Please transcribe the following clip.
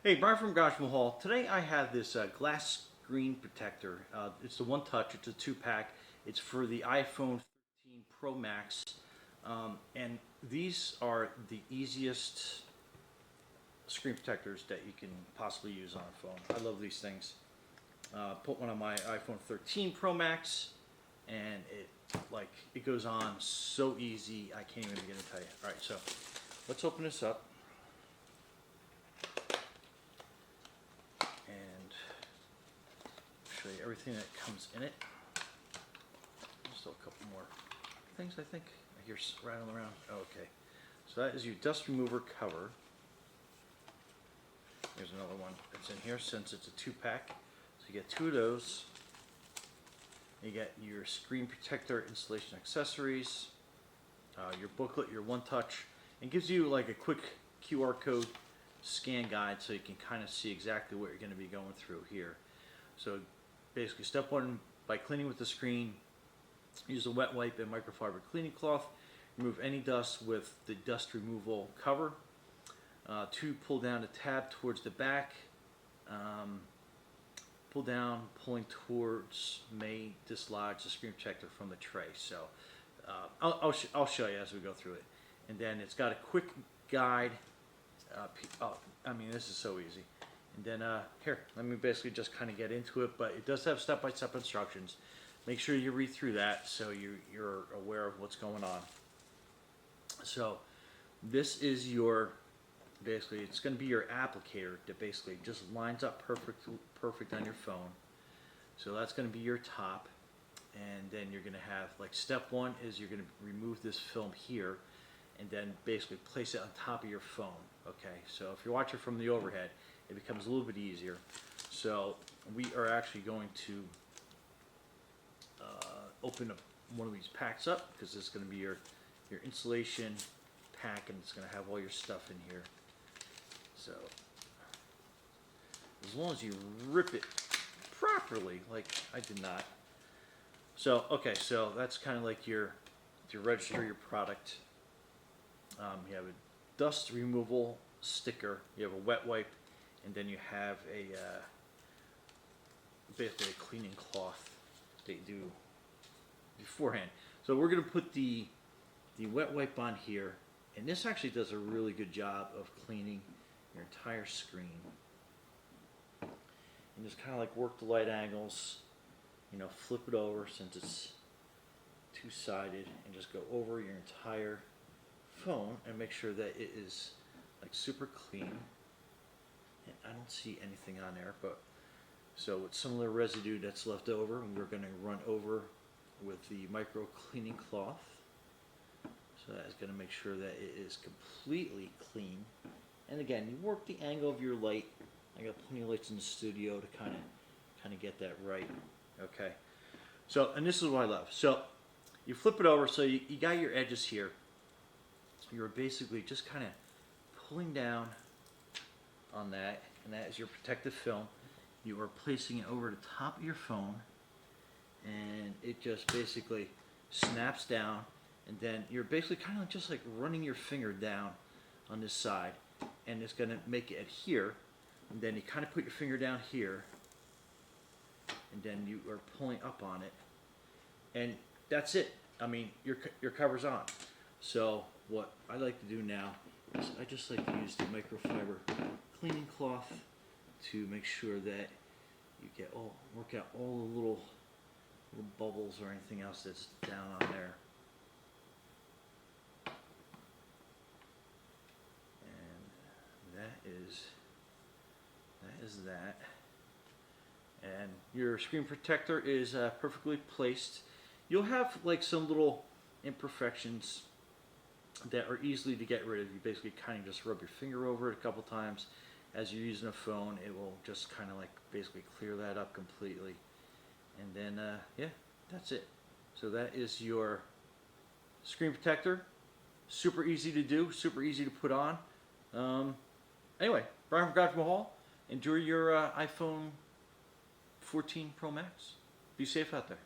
Hey, Brian from Garage Mahal. Today I have this glass screen protector. It's the OneTouch. It's a two-pack. It's for the iPhone 13 Pro Max. And these are the easiest screen protectors that you can possibly use on a phone. I love these things. Put one on my iPhone 13 Pro Max, and it goes on so easy. I can't even begin to tell you. All right, so let's open this up. And show you everything that comes in it. Still a couple more things I think I hear rattling around. Oh, okay, so that is your dust remover cover. There's another one that's in here since it's a two-pack. So you get two of those. You get your screen protector installation accessories, your booklet, your OneTouch, and gives you like a quick QR code scan guide so you can kind of see exactly what you're going to be going through here. So basically, step one, by cleaning with the screen, use a wet wipe and microfiber cleaning cloth. Remove any dust with the dust removal cover. Two, pull down the tab towards the back. Pull down, pulling towards may dislodge the screen protector from the tray. So I'll show you as we go through it. And then it's got a quick guide. I mean, this is so easy. And then here, let me basically just kind of get into it, but it does have step-by-step instructions. Make sure you read through that so you're aware of what's going on. So this is your, basically it's going to be your applicator that basically just lines up perfect on your phone. So that's going to be your top, and then you're going to have, like, step one is you're going to remove this film here and then basically place it on top of your phone. Okay, so if you're watching from the overhead, it becomes a little bit easier. So we are actually going to open up one of these packs up, because it's going to be your installation pack, and it's going to have all your stuff in here. So as long as you rip it properly, like I did not. So okay, so that's kind of like to register your product. You have a dust removal sticker, you have a wet wipe, and then you have basically a cleaning cloth that you do beforehand. So we're going to put the wet wipe on here, and this actually does a really good job of cleaning your entire screen. And just kind of like work the light angles, flip it over since it's two-sided, and just go over your entire phone and make sure that it is like super clean. And I don't see anything on there, but so with some of the residue that's left over, we're going to run over with the micro cleaning cloth. So that is going to make sure that it is completely clean. And again, you work the angle of your light. I got plenty of lights in the studio to kind of get that right. Okay. So, and this is what I love. So you flip it over, so you got your edges here. You're basically just kind of pulling down on that, and that is your protective film. You are placing it over the top of your phone, and it just basically snaps down, and then you're basically kind of just like running your finger down on this side, and it's going to make it adhere. And then you kind of put your finger down here, and then you are pulling up on it, and that's it. I mean, your cover's on. So what I like to do now is I just like to use the microfiber cleaning cloth to make sure that you work out all the little bubbles or anything else that's down on there. And that is that. And your screen protector is perfectly placed. You'll have like some little imperfections that are easily to get rid of. You basically kind of just rub your finger over it a couple times. As you're using a phone, it will just kind of like basically clear that up completely. And then, yeah, that's it. So that is your screen protector. Super easy to do, super easy to put on. Anyway, Brian from Garage Mahal. Enjoy your iPhone 14 Pro Max. Be safe out there.